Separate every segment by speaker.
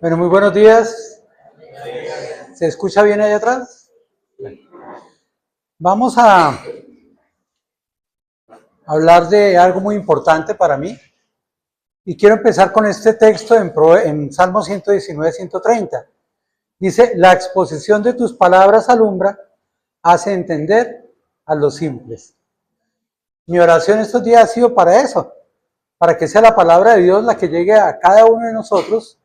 Speaker 1: Bueno, muy buenos días. ¿Se escucha bien ahí atrás? Vamos a hablar de algo muy importante para mí. Y quiero empezar con este texto en Salmo 119, 130. Dice, la exposición de tus palabras alumbra, hace entender a los simples. Mi oración estos días ha sido para eso, para que sea la palabra de Dios la que llegue a cada uno de nosotros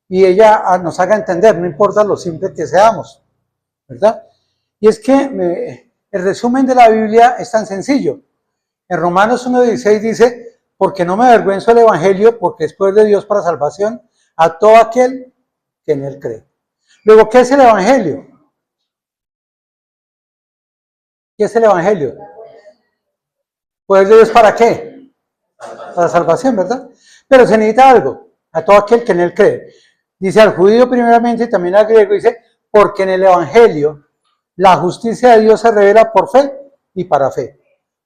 Speaker 1: y ella nos haga entender, no importa lo simple que seamos, ¿verdad? Y es que el resumen de la Biblia es tan sencillo. En Romanos 1:16 dice, porque no me avergüenzo del Evangelio, porque es poder de Dios para salvación a todo aquel que en él cree. Luego, ¿qué es el Evangelio? ¿Qué es el Evangelio? ¿Poder de Dios para qué? Para salvación, ¿verdad? Pero se necesita algo, a todo aquel que en él cree. Dice al judío primeramente y también al griego, dice, porque en el Evangelio la justicia de Dios se revela por fe y para fe.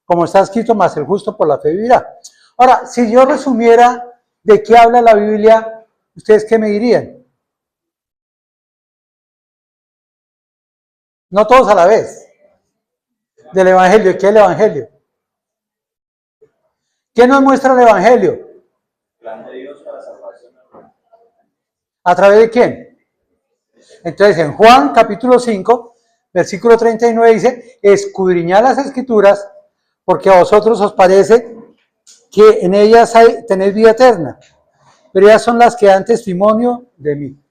Speaker 1: Como está escrito, más el justo por la fe vivirá. Ahora, si yo resumiera de qué habla la Biblia, ¿ustedes qué me dirían? No todos a la vez. Del Evangelio. ¿Qué es el Evangelio? ¿Qué nos muestra el Evangelio?
Speaker 2: Plan de Dios para salvación.
Speaker 1: ¿A través de quién? Entonces, en Juan capítulo 5, versículo 39 dice, escudriñad las Escrituras, porque a vosotros os parece que en ellas tenéis vida eterna, pero ellas son las que dan testimonio de mí.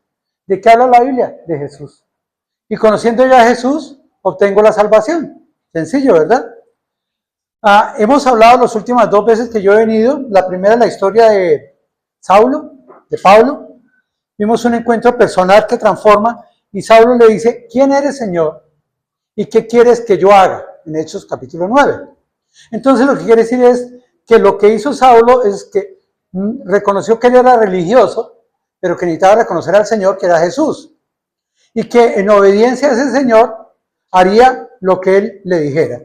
Speaker 1: ¿De qué habla la Biblia? De Jesús. Y conociendo ya a Jesús, obtengo la salvación. Sencillo, ¿verdad? Hemos hablado las últimas 2 veces que yo he venido. La primera es la historia de Saulo, de Pablo. Vimos un encuentro personal que transforma y Saulo le dice, ¿quién eres, Señor? ¿Y qué quieres que yo haga? En Hechos capítulo 9. Entonces lo que quiere decir es que lo que hizo Saulo es que reconoció que él era religioso, pero que necesitaba reconocer al Señor, que era Jesús. Y que en obediencia a ese Señor haría lo que él le dijera.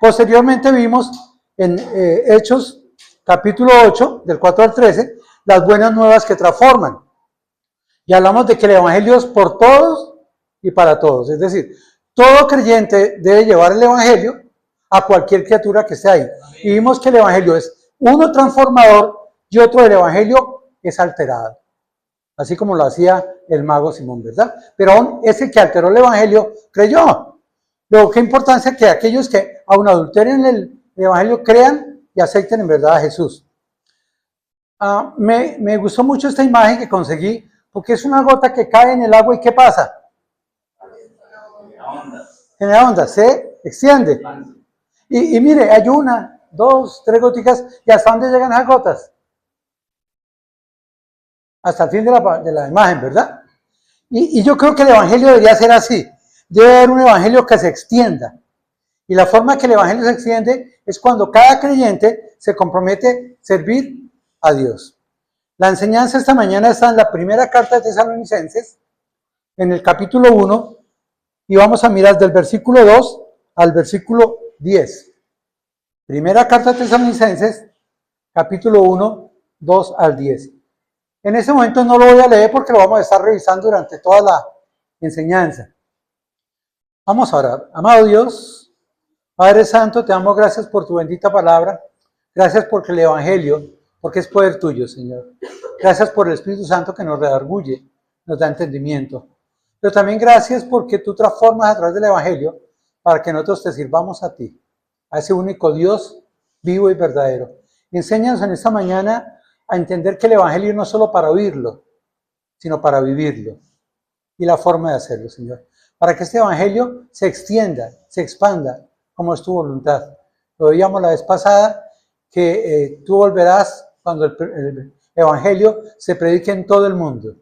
Speaker 1: Posteriormente vimos en Hechos capítulo 8, del 4 al 13, las buenas nuevas que transforman. Y hablamos de que el Evangelio es por todos y para todos. Es decir, todo creyente debe llevar el Evangelio a cualquier criatura que esté ahí. Y vimos que el Evangelio es uno transformador y otro el Evangelio es alterado. Así como lo hacía el mago Simón, ¿verdad? Pero aún ese que alteró el Evangelio creyó. Luego, qué importancia que aquellos que aún adulteren el Evangelio crean y acepten en verdad a Jesús. Me gustó mucho esta imagen que conseguí, porque es una gota que cae en el agua y ¿qué pasa? Genera onda, se extiende. Y mire, hay 1, 2, 3 goticas, ¿y hasta dónde llegan esas gotas? Hasta el fin de la imagen, ¿verdad? Y yo creo que el Evangelio debería ser así. Debe haber un Evangelio que se extienda. Y la forma que el Evangelio se extiende es cuando cada creyente se compromete a servir a Dios. La enseñanza esta mañana está en la primera carta de Tesalonicenses, en el capítulo 1, y vamos a mirar del versículo 2 al versículo 10. Primera carta de Tesalonicenses, capítulo 1, 2 al 10. En este momento no lo voy a leer porque lo vamos a estar revisando durante toda la enseñanza. Vamos a orar. Amado Dios, Padre Santo, te damos gracias por tu bendita palabra. Gracias porque el Evangelio, porque es poder tuyo, Señor. Gracias por el Espíritu Santo que nos redarguye, nos da entendimiento. Pero también gracias porque tú transformas a través del Evangelio para que nosotros te sirvamos a ti, a ese único Dios vivo y verdadero. Enséñanos en esta mañana a entender que el Evangelio no es solo para oírlo, sino para vivirlo. Y la forma de hacerlo, Señor. Para que este Evangelio se extienda, se expanda, como es tu voluntad. Lo veíamos la vez pasada, que tú volverás cuando el Evangelio se predique en todo el mundo.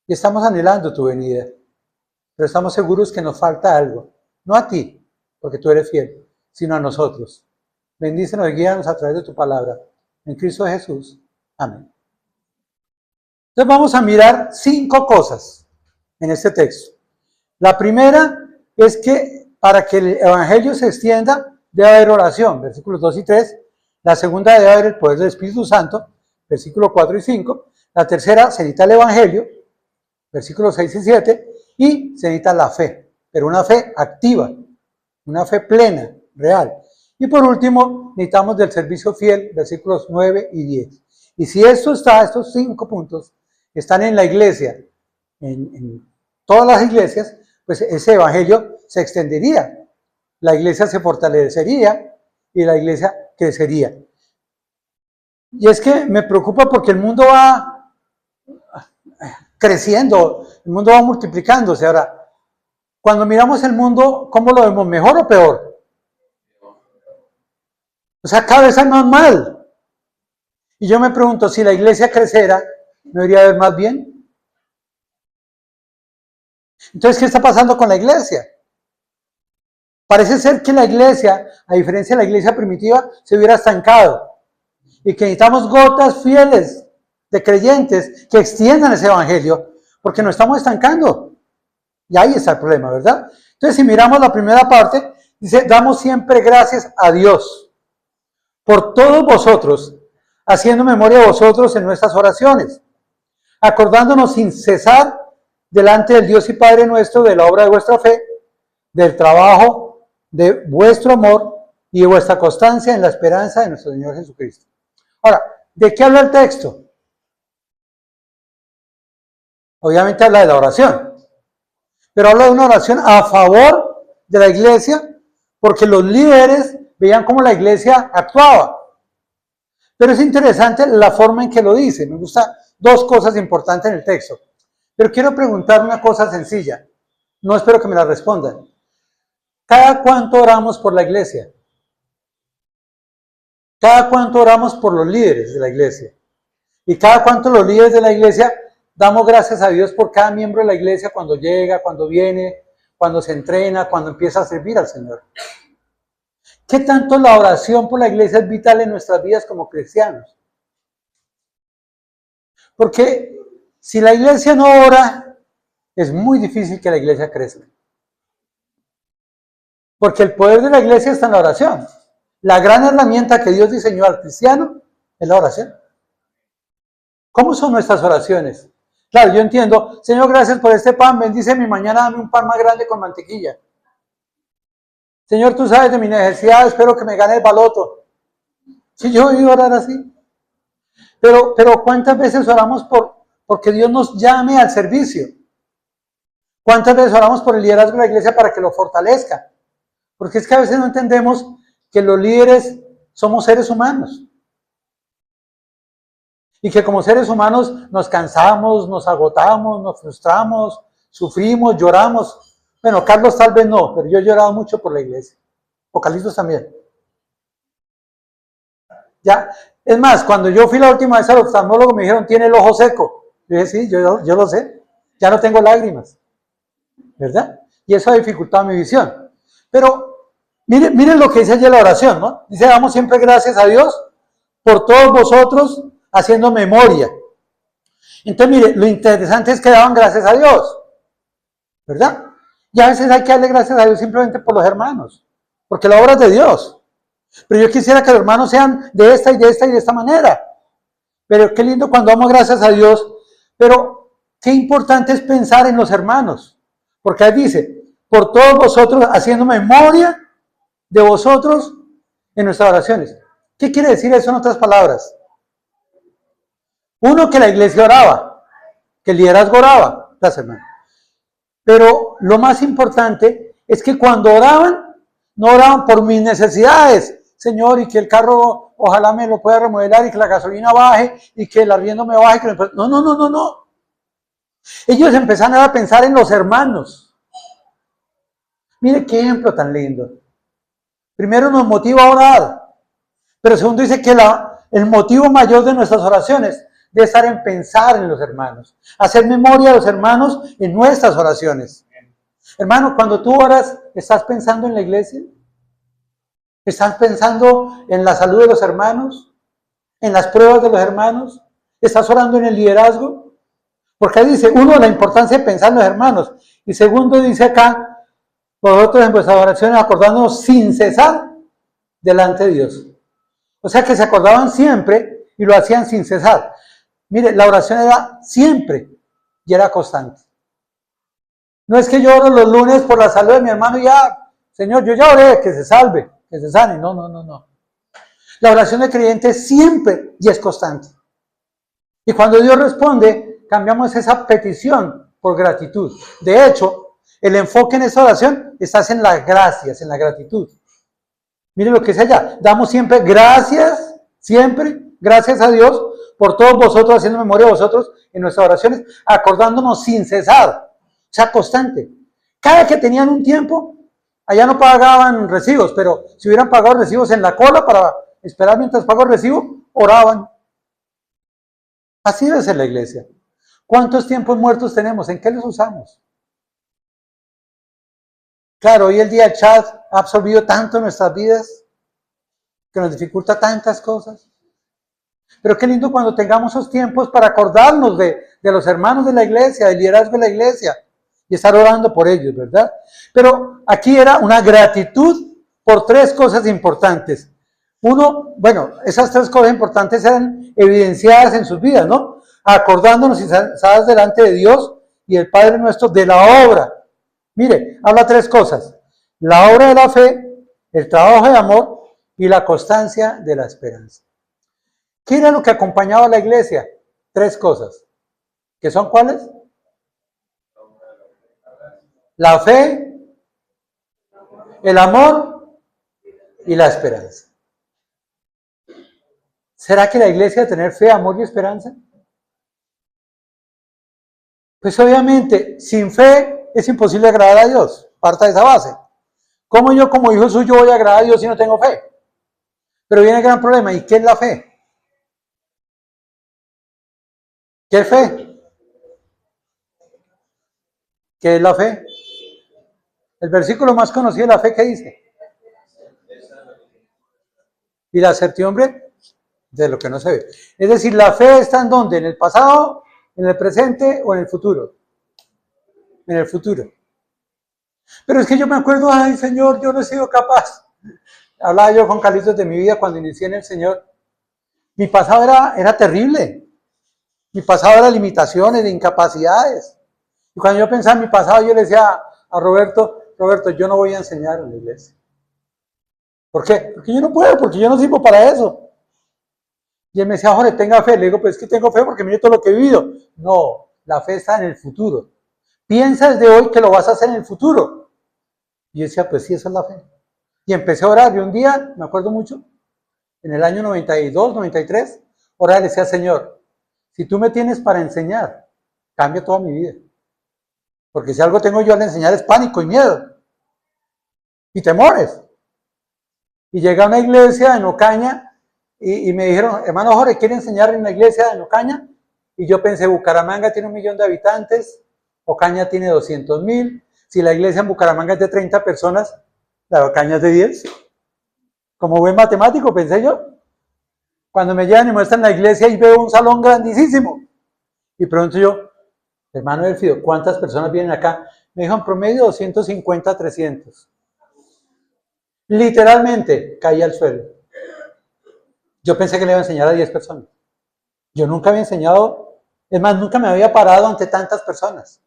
Speaker 1: Y estamos anhelando tu venida. Pero estamos seguros que nos falta algo. No a ti, porque tú eres fiel, sino a nosotros. Bendícenos y guíanos a través de tu palabra. En Cristo Jesús. Amén. Entonces vamos a mirar 5 cosas en este texto. La primera es que para que el Evangelio se extienda debe haber oración, versículos 2 y 3. La segunda debe haber el poder del Espíritu Santo, versículos 4 y 5. La tercera, se necesita el Evangelio, versículos 6 y 7, y se necesita la fe, pero una fe activa, una fe plena, real. Y por último, necesitamos del servicio fiel, versículos 9 y 10. Y si esto está, estos 5 puntos, están en la iglesia, en todas las iglesias, pues ese evangelio se extendería, la iglesia se fortalecería y la iglesia crecería. Y es que me preocupa porque el mundo va creciendo, el mundo va multiplicándose. Ahora, cuando miramos el mundo, ¿cómo lo vemos? ¿Mejor o peor? O sea, cada vez hay más mal. Y yo me pregunto, si la iglesia creciera, ¿no debería haber más bien? Entonces, ¿qué está pasando con la iglesia? Parece ser que la iglesia, a diferencia de la iglesia primitiva, se hubiera estancado. Y que necesitamos gotas fieles de creyentes que extiendan ese evangelio, porque nos estamos estancando. Y ahí está el problema, ¿verdad? Entonces, si miramos la primera parte, dice, damos siempre gracias a Dios por todos vosotros, haciendo memoria de vosotros en nuestras oraciones, acordándonos sin cesar delante del Dios y Padre nuestro de la obra de vuestra fe, del trabajo de vuestro amor y de vuestra constancia en la esperanza de nuestro Señor Jesucristo. Ahora, ¿de qué habla el texto? Obviamente habla de la oración, pero habla de una oración a favor de la iglesia, porque los líderes veían cómo la iglesia actuaba. Pero es interesante la forma en que lo dice. Me gusta dos cosas importantes en el texto. Pero quiero preguntar una cosa sencilla. No espero que me la respondan. ¿Cada cuánto oramos por la iglesia? ¿Cada cuánto oramos por los líderes de la iglesia? ¿Y cada cuánto los líderes de la iglesia damos gracias a Dios por cada miembro de la iglesia cuando llega, cuando viene, cuando se entrena, cuando empieza a servir al Señor? ¿Qué tanto la oración por la iglesia es vital en nuestras vidas como cristianos? Porque si la iglesia no ora, es muy difícil que la iglesia crezca. Porque el poder de la iglesia está en la oración. La gran herramienta que Dios diseñó al cristiano es la oración. ¿Cómo son nuestras oraciones? Claro, yo entiendo, Señor, gracias por este pan, bendice mi mañana, dame un pan más grande con mantequilla. Señor, tú sabes de mi necesidad, espero que me gane el baloto. Si yo voy a orar así. Pero ¿cuántas veces oramos porque Dios nos llame al servicio? ¿Cuántas veces oramos por el liderazgo de la iglesia para que lo fortalezca? Porque es que a veces no entendemos que los líderes somos seres humanos. Y que como seres humanos nos cansamos, nos agotamos, nos frustramos, sufrimos, lloramos. Bueno, Carlos tal vez no, pero yo he llorado mucho por la iglesia. O Carlitos también. Ya, es más, cuando yo fui la última vez al oftalmólogo me dijeron, tiene el ojo seco. Yo dije, sí, yo lo sé. Ya no tengo lágrimas. ¿Verdad? Y eso ha dificultado mi visión. Pero miren lo que dice allí la oración, ¿no? Dice, damos siempre gracias a Dios por todos vosotros, haciendo memoria. Entonces, mire, lo interesante es que daban gracias a Dios, ¿verdad? Y a veces hay que darle gracias a Dios simplemente por los hermanos, porque la obra es de Dios. Pero yo quisiera que los hermanos sean de esta y de esta y de esta manera. Pero qué lindo cuando damos gracias a Dios. Pero qué importante es pensar en los hermanos, porque ahí dice, por todos vosotros, haciendo memoria de vosotros en nuestras oraciones. ¿Qué quiere decir eso en otras palabras? Uno, que la iglesia oraba, que el liderazgo oraba, gracias hermano. Pero lo más importante es que cuando oraban, no oraban por mis necesidades, Señor, y que el carro ojalá me lo pueda remodelar y que la gasolina baje y que el arriendo me baje. No. Ellos empezaron a pensar en los hermanos. Mire qué ejemplo tan lindo. Primero nos motiva a orar, pero segundo dice que el motivo mayor de nuestras oraciones debe estar en pensar en los hermanos, hacer memoria de los hermanos en nuestras oraciones. Hermano, cuando tú oras, ¿estás pensando en la iglesia? ¿Estás pensando en la salud de los hermanos? ¿En las pruebas de los hermanos? ¿Estás orando en el liderazgo? Porque ahí dice, uno, la importancia de pensar en los hermanos. Y segundo, dice acá, vosotros en vuestras oraciones acordándonos sin cesar delante de Dios. O sea que se acordaban siempre y lo hacían sin cesar. Mire, la oración era siempre y era constante. No es que yo oro los lunes por la salud de mi hermano y ya, Señor, yo ya oré, que se salve, que se sane. No, no, no, no. La oración del creyente es siempre y es constante. Y cuando Dios responde, cambiamos esa petición por gratitud. De hecho, el enfoque en esta oración está en las gracias, en la gratitud. Mire lo que es allá. Damos siempre gracias a Dios por todos vosotros, haciendo memoria de vosotros en nuestras oraciones, acordándonos sin cesar, o sea, constante. Cada que tenían un tiempo, allá no pagaban recibos, pero si hubieran pagado recibos en la cola para esperar mientras pagó el recibo, oraban. Así debe ser la iglesia. ¿Cuántos tiempos muertos tenemos? ¿En qué los usamos? Claro, hoy el día el chat ha absorbido tanto nuestras vidas que nos dificulta tantas cosas. Pero qué lindo cuando tengamos esos tiempos para acordarnos de los hermanos de la iglesia, del liderazgo de la iglesia y estar orando por ellos, ¿verdad? Pero aquí era una gratitud por tres cosas importantes. Uno, bueno, esas tres cosas importantes eran evidenciadas en sus vidas, ¿no? Acordándonos y sentadas delante de Dios y el Padre nuestro de la obra. Mire, habla tres cosas: la obra de la fe, el trabajo de amor y la constancia de la esperanza. ¿Qué era lo que acompañaba a la iglesia? Tres cosas. ¿Qué son cuáles? La fe, el amor y la esperanza. ¿Será que la iglesia debe tener fe, amor y esperanza? Pues obviamente, sin fe es imposible agradar a Dios. Parta de esa base. ¿Cómo yo como hijo suyo voy a agradar a Dios si no tengo fe? Pero viene el gran problema. ¿Y qué es la fe? ¿Qué es fe? ¿Qué es la fe? El versículo más conocido de la fe, ¿qué dice? Y la certidumbre de lo que no se ve. Es decir, la fe está en ¿dónde? ¿En el pasado, en el presente o en el futuro? En el futuro. Pero es que yo me acuerdo, ay Señor, yo no he sido capaz. Hablaba yo con Carlitos de mi vida cuando inicié en el Señor. Mi pasado era terrible. Mi pasado era limitaciones, de incapacidades. Y cuando yo pensaba en mi pasado, yo le decía a Roberto, yo no voy a enseñar en la iglesia. ¿Por qué? Porque yo no puedo, porque yo no sirvo para eso. Y él me decía, Jorge, tenga fe. Le digo, pues es que tengo fe porque mire todo lo que he vivido. No, la fe está en el futuro. Piensa desde hoy que lo vas a hacer en el futuro. Y yo decía, pues sí, esa es la fe. Y empecé a orar. Y un día, me acuerdo mucho, en el año 92, 93, orar y le decía, Señor, si tú me tienes para enseñar, cambia toda mi vida. Porque si algo tengo yo al enseñar es pánico y miedo. Y temores. Y llegué a una iglesia en Ocaña y me dijeron, hermano Jorge, ¿quiere enseñar en la iglesia en Ocaña? Y yo pensé, Bucaramanga tiene 1 millón de habitantes, Ocaña tiene 200,000. Si la iglesia en Bucaramanga es de 30 personas, la de Ocaña es de 10. Como buen matemático, pensé yo. Cuando me llevan y muestran la iglesia y veo un salón grandísimo. Y pregunto yo, hermano Elfido, ¿cuántas personas vienen acá? Me dijo en promedio 250, 300. Literalmente caí al suelo. Yo pensé que le iba a enseñar a 10 personas. Yo nunca había enseñado, es más, nunca me había parado ante tantas personas.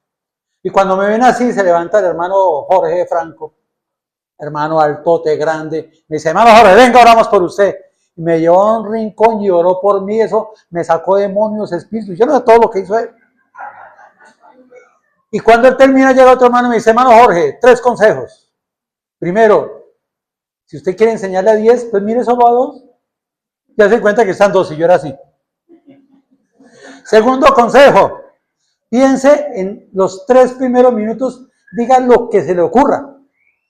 Speaker 1: Y cuando me ven así, se levanta el hermano Jorge Franco, hermano altote, grande. Me dice, hermano Jorge, venga, oramos por usted. Y me llevó a un rincón y oró por mí. Eso me sacó demonios, espíritus. Yo no sé todo lo que hizo él. Y cuando él termina, llega otro hermano y me dice, hermano Jorge, 3 consejos. Primero, si usted quiere enseñarle a 10, pues mire solo a 2. Ya se cuenta que están 2 y yo era así. Segundo consejo, piense en los 3 primeros minutos, diga lo que se le ocurra.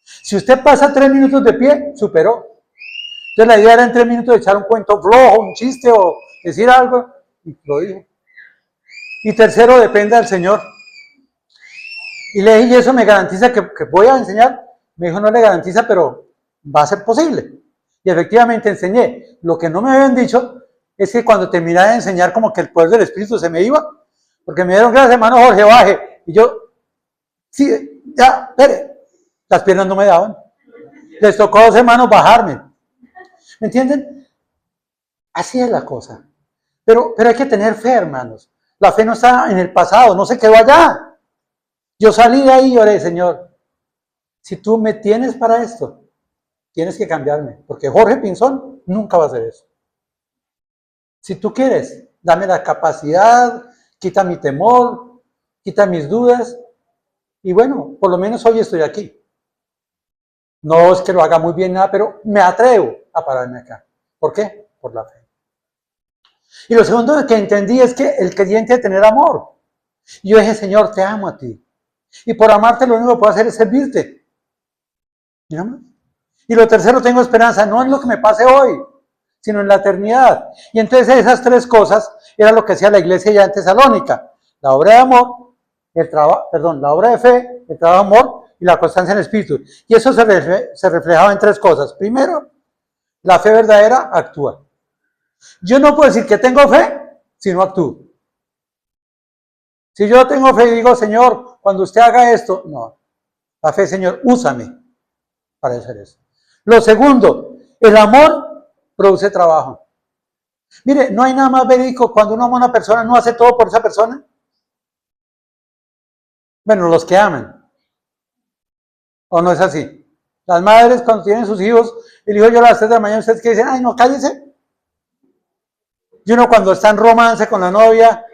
Speaker 1: Si usted pasa 3 minutos de pie, superó. Entonces la idea era en 3 minutos echar un cuento flojo, un chiste o decir algo, y lo dijo. Y tercero, depende del Señor. Y le dije, ¿y eso me garantiza que voy a enseñar? Me dijo, no le garantiza, pero va a ser posible. Y efectivamente enseñé. Lo que no me habían dicho es que cuando terminara de enseñar, como que el poder del Espíritu se me iba, porque me dieron gracias, hermano Jorge, baje. Y yo, sí, ya, espere. Las piernas no me daban. Les tocó a 2 hermanos bajarme. ¿Me entienden? Así es la cosa. Pero hay que tener fe, hermanos. La fe no está en el pasado, no se quedó allá. Yo salí de ahí y oré, Señor, si tú me tienes para esto, tienes que cambiarme, porque Jorge Pinzón nunca va a hacer eso. Si tú quieres, dame la capacidad, quita mi temor, quita mis dudas, y bueno, por lo menos hoy estoy aquí. No es que lo haga muy bien nada, pero me atrevo a pararme acá. ¿Por qué? Por la fe. Y lo segundo que entendí es que el creyente debe tener amor. Y yo dije, Señor, te amo a ti. Y por amarte lo único que puedo hacer es servirte. Mira más. Y lo tercero, tengo esperanza, no en lo que me pase hoy, sino en la eternidad. Y entonces esas tres cosas era lo que hacía la iglesia ya en Tesalónica. La obra de amor, la obra de fe, el trabajo de amor y la constancia en el espíritu. Y eso se reflejaba en tres cosas. Primero, la fe verdadera actúa. Yo no puedo decir que tengo fe si no actúo. Si yo tengo fe y digo, Señor, cuando usted haga esto, no. La fe, Señor, úsame para hacer eso. Lo segundo, el amor produce trabajo. Mire, no hay nada más verídico cuando uno ama a una persona, no hace todo por esa persona. Bueno, los que aman. ¿O no es así? Las madres cuando tienen sus hijos, el hijo llora a las 3 de la mañana, ustedes que dicen, ay, no, cállese. Y uno cuando está en romance con la novia,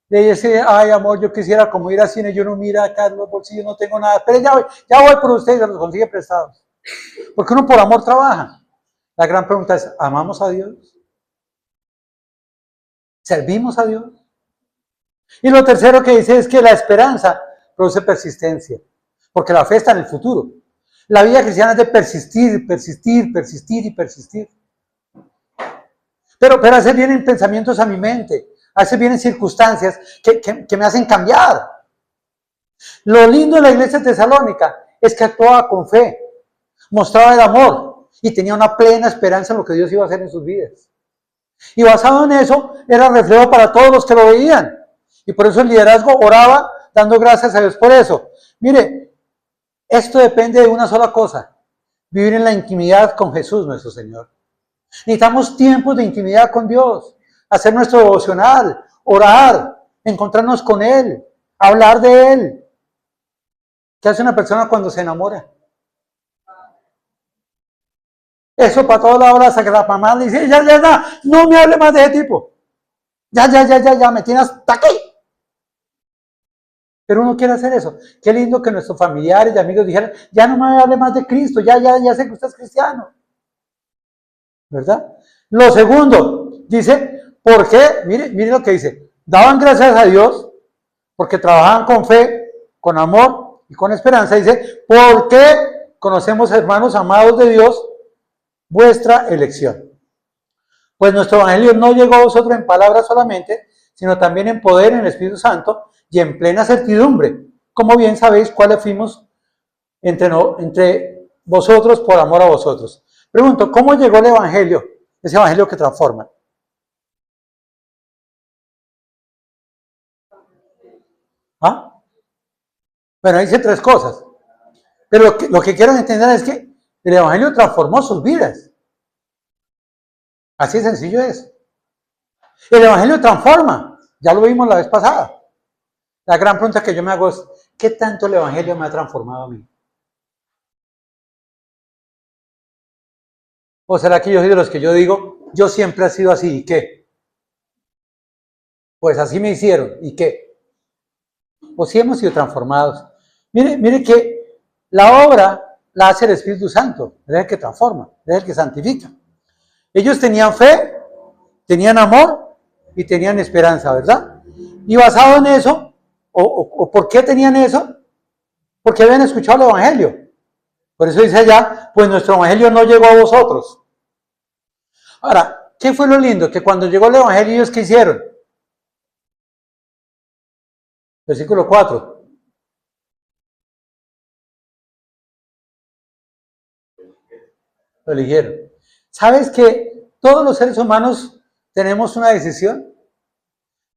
Speaker 1: le dice, ay, amor, yo quisiera como ir al cine, yo no mira acá en los bolsillos, no tengo nada, pero ya voy por ustedes, se los consigue prestados. Porque uno por amor trabaja. La gran pregunta es, ¿amamos a Dios? ¿Servimos a Dios? Y lo tercero que dice es que la esperanza produce persistencia, porque la fe está en el futuro. La vida cristiana es de persistir, persistir, persistir y persistir. Pero a veces vienen pensamientos a mi mente, a veces vienen circunstancias que me hacen cambiar. Lo lindo de la iglesia de Tesalónica es que actuaba con fe, mostraba el amor y tenía una plena esperanza en lo que Dios iba a hacer en sus vidas. Y basado en eso, era reflejo para todos los que lo veían. Y por eso el liderazgo oraba dando gracias a Dios por eso. Mire, esto depende de una sola cosa, vivir en la intimidad con Jesús nuestro Señor. Necesitamos tiempos de intimidad con Dios, hacer nuestro devocional, orar, encontrarnos con Él, hablar de Él. ¿Qué hace una persona cuando se enamora? Eso para toda la hora hasta que la mamá le dice, ya, no me hable más de ese tipo. Ya, me tiene hasta aquí. Pero uno quiere hacer eso. Qué lindo que nuestros familiares y amigos dijeran, ya no me hable más de Cristo, ya sé que usted es cristiano. ¿Verdad? Lo segundo, dice, ¿por qué? Mire lo que dice. Daban gracias a Dios porque trabajaban con fe, con amor y con esperanza. Dice, porque conocemos, hermanos amados de Dios, vuestra elección. Pues nuestro evangelio no llegó a vosotros en palabras solamente, sino también en poder en el Espíritu Santo y en plena certidumbre. Como bien sabéis cuáles fuimos entre vosotros por amor a vosotros. Pregunto, ¿cómo llegó el evangelio? Ese evangelio que transforma. ¿Ah? Bueno, dice tres cosas. Pero lo que quiero entender es que el evangelio transformó sus vidas. Así de sencillo es. El evangelio transforma. Ya lo vimos la vez pasada. La gran pregunta que yo me hago es, ¿qué tanto el evangelio me ha transformado a mí? ¿O será que yo soy de los que yo digo, yo siempre he sido así, ¿y qué? Pues así me hicieron, ¿y qué? O si hemos sido transformados. Mire que la obra la hace el Espíritu Santo, es el que transforma, es el que santifica. Ellos tenían fe, tenían amor y tenían esperanza, ¿verdad? Y basado en eso, o ¿por qué tenían eso? Porque habían escuchado el evangelio. Por eso dice allá, pues nuestro evangelio no llegó a vosotros. Ahora, ¿qué fue lo lindo? Que cuando llegó el evangelio, ¿ellos qué hicieron? Versículo 4. Lo eligieron. ¿Sabes que todos los seres humanos tenemos una decisión?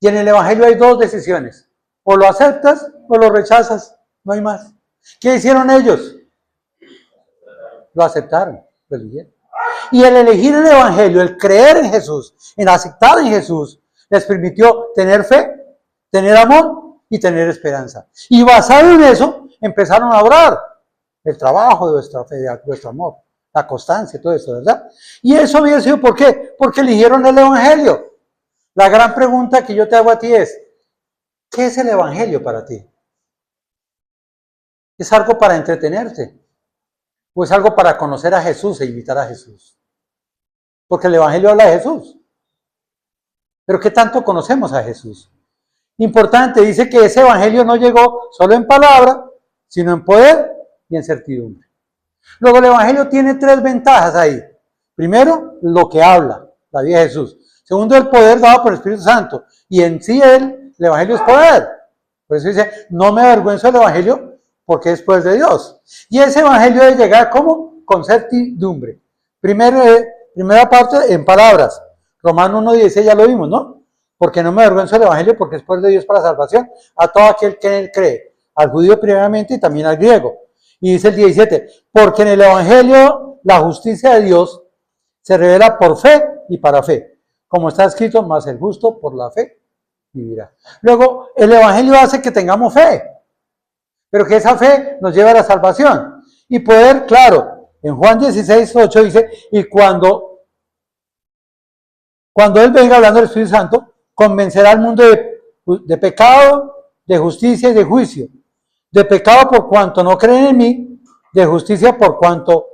Speaker 1: Y en el evangelio hay dos decisiones. O lo aceptas o lo rechazas. No hay más. ¿Qué hicieron ellos? Lo aceptaron, lo eligieron. Y el elegir el Evangelio, el creer en Jesús, en aceptar en Jesús, les permitió tener fe, tener amor y tener esperanza. Y basado en eso, empezaron a orar el trabajo de vuestra fe, de vuestro amor, la constancia, todo eso, ¿verdad? Y eso había sido, ¿por qué? Porque eligieron el Evangelio. La gran pregunta que yo te hago a ti es, ¿qué es el Evangelio para ti? ¿Es algo para entretenerte? ¿O es algo para conocer a Jesús e invitar a Jesús? Porque el Evangelio habla de Jesús. Pero ¿qué tanto conocemos a Jesús? Importante, dice que ese Evangelio no llegó solo en palabra, sino en poder y en certidumbre. Luego el Evangelio tiene 3 ventajas ahí. Primero, lo que habla, la vida de Jesús. Segundo, el poder dado por el Espíritu Santo. Y en sí el Evangelio es poder. Por eso dice, no me avergüenzo del Evangelio porque es poder de Dios. Y ese Evangelio debe llegar como con certidumbre. Primera parte en palabras. Romanos 1:16 ya lo vimos, ¿no? Porque no me avergüenzo del Evangelio porque es poder de Dios para salvación a todo aquel que en él cree. Al judío primeramente y también al griego. Y dice el 17, porque en el Evangelio la justicia de Dios se revela por fe y para fe. Como está escrito, más el justo por la fe vivirá. Luego, el Evangelio hace que tengamos fe, pero que esa fe nos lleve a la salvación. Y poder, claro, en Juan 16:8 dice, y cuando Él venga hablando del Espíritu Santo, convencerá al mundo de pecado, de justicia y de juicio. De pecado por cuanto no creen en mí, de justicia por cuanto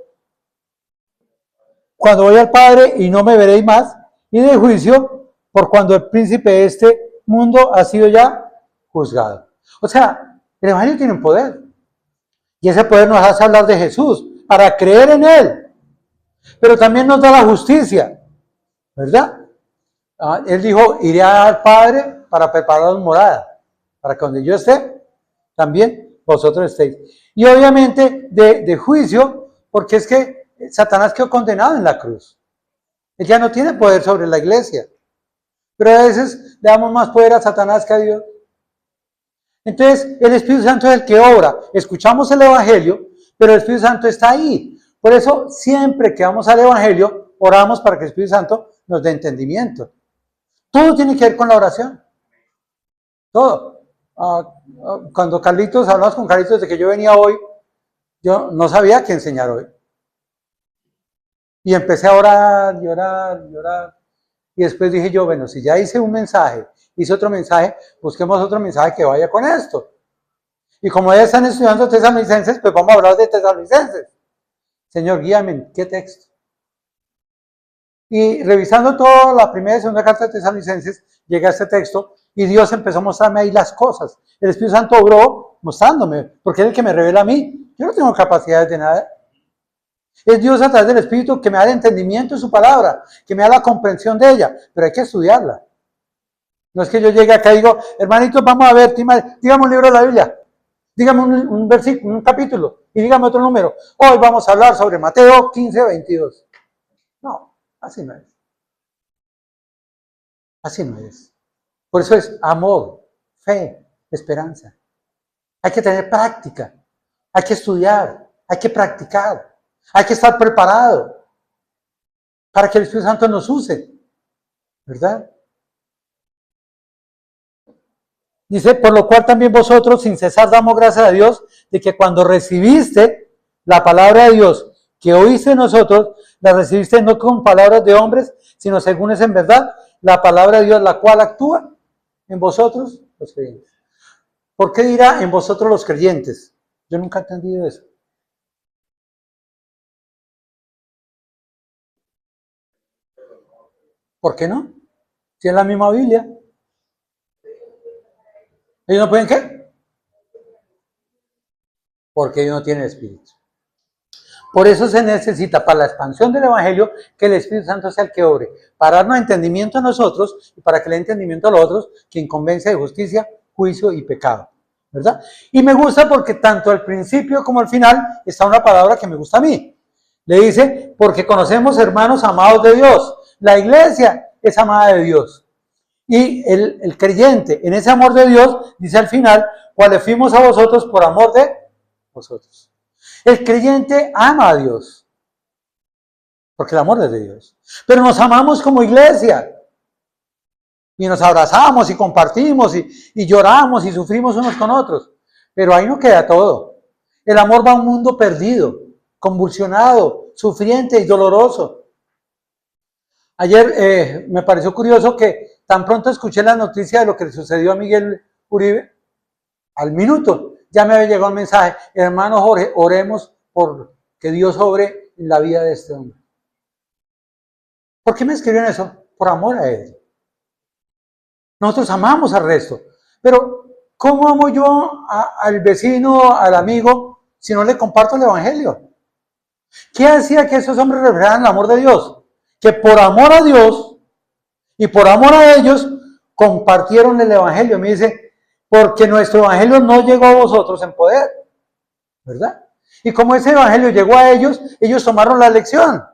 Speaker 1: cuando voy al Padre y no me veréis más, y de juicio por cuando el príncipe de este mundo ha sido ya juzgado. O sea, el Evangelio tiene un poder. Y ese poder nos hace hablar de Jesús, para creer en Él. Pero también nos da la justicia, ¿verdad? Él dijo, iré al Padre para preparar morada, para que donde yo esté, también vosotros estéis. Y obviamente de juicio, porque es que Satanás quedó condenado en la cruz. Él ya no tiene poder sobre la iglesia. Pero a veces le damos más poder a Satanás que a Dios. Entonces, el Espíritu Santo es el que obra. Escuchamos el Evangelio, pero el Espíritu Santo está ahí. Por eso, siempre que vamos al Evangelio, oramos para que el Espíritu Santo nos dé entendimiento. Todo tiene que ver con la oración. Todo. Cuando hablamos con Carlitos de que yo venía hoy, yo no sabía qué enseñar hoy. Y empecé a orar, y orar, y orar. Y después dije yo, bueno, si ya hice un mensaje, hice otro mensaje, busquemos otro mensaje que vaya con esto. Y como ya están estudiando Tesalonicenses, pues vamos a hablar de Tesalonicenses. Señor, guíame, ¿qué texto? Y revisando toda la primera y segunda carta de Tesalonicenses, llegué a este texto y Dios empezó a mostrarme ahí las cosas. El Espíritu Santo obró mostrándome, porque es el que me revela a mí. Yo no tengo capacidades de nada. Es Dios a través del Espíritu que me da el entendimiento de su palabra, que me da la comprensión de ella, pero hay que estudiarla. No es que yo llegue acá y digo, hermanitos, vamos a ver, dígame un libro de la Biblia, dígame un versículo, un capítulo, y dígame otro número. Hoy vamos a hablar sobre Mateo 15:22. No, así no es. Así no es. Por eso es amor, fe, esperanza. Hay que tener práctica, hay que estudiar, hay que practicar. Hay que estar preparado para que el Espíritu Santo nos use, ¿verdad? Dice, por lo cual también vosotros sin cesar damos gracias a Dios de que cuando recibiste la palabra de Dios que oíste de nosotros, la recibiste no con palabras de hombres, sino según es en verdad la palabra de Dios, la cual actúa en vosotros los creyentes. ¿Por qué dirá en vosotros los creyentes? Yo nunca he entendido eso. ¿Por qué no? Si es la misma Biblia. ¿Ellos no pueden qué? Porque ellos no tienen espíritu. Por eso se necesita para la expansión del Evangelio que el Espíritu Santo sea el que obre, para darnos entendimiento a nosotros y para que le dé entendimiento a los otros, quien convence de justicia, juicio y pecado, ¿verdad? Y me gusta porque tanto al principio como al final está una palabra que me gusta a mí. Le dice, porque conocemos hermanos amados de Dios. La iglesia es amada de Dios. Y el creyente en ese amor de Dios, dice al final, cuales fuimos a vosotros por amor de vosotros. El creyente ama a Dios. porque el amor es de Dios. Pero nos amamos como iglesia. Y nos abrazamos y compartimos y lloramos y sufrimos unos con otros. Pero ahí no queda todo. El amor va a un mundo perdido, convulsionado, sufriente y doloroso. Ayer me pareció curioso que tan pronto escuché la noticia de lo que le sucedió a Miguel Uribe, al minuto ya me había llegado un mensaje: hermano Jorge, oremos por que Dios obre en la vida de este hombre. ¿Por qué me escribieron eso? Por amor a él. Nosotros amamos al resto, pero ¿cómo amo yo al vecino, al amigo, si no le comparto el evangelio? ¿Qué hacía que esos hombres reflejaran el amor de Dios? Que por amor a Dios y por amor a ellos compartieron el evangelio. Me dice, porque nuestro evangelio no llegó a vosotros en poder, ¿verdad? Y como ese evangelio llegó a ellos, ellos tomaron la lección.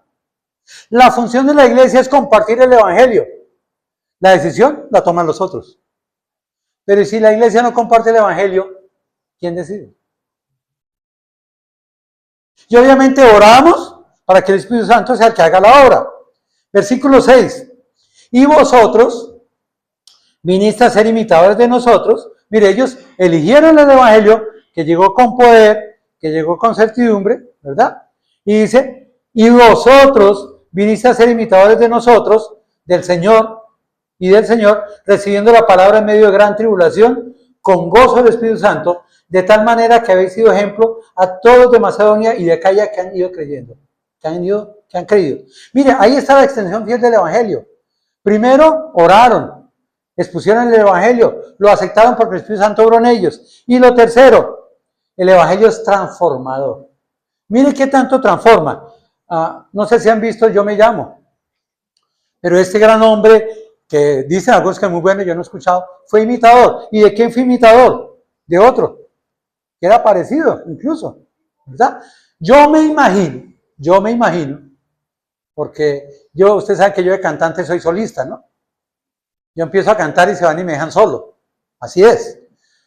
Speaker 1: La función de la iglesia es compartir el evangelio. La decisión la toman los otros. Pero si la iglesia no comparte el evangelio, ¿quién decide? Y obviamente oramos para que el Espíritu Santo sea el que haga la obra. Versículo 6. Y vosotros viniste a ser imitadores de nosotros. Mire, ellos eligieron el evangelio que llegó con poder, que llegó con certidumbre, ¿verdad? Y dice, y vosotros viniste a ser imitadores de nosotros, del Señor y del Señor, recibiendo la palabra en medio de gran tribulación, con gozo del Espíritu Santo, de tal manera que habéis sido ejemplo a todos de Macedonia y de Acaya que han ido creyendo, que han creído. Mire, ahí está la extensión fiel del evangelio. Primero, oraron, expusieron el evangelio, lo aceptaron porque el Espíritu Santo obró en ellos. Y lo tercero, el evangelio es transformador. Mire qué tanto transforma. No sé si han visto Yo Me Llamo, pero este gran hombre, que dicen algunos que es muy bueno, yo no he escuchado, fue imitador. ¿Y de quién fue imitador? De otro, que era parecido incluso, ¿verdad? Yo me imagino, porque ustedes saben que yo de cantante soy solista, ¿no? Yo empiezo a cantar y se van y me dejan solo, así es.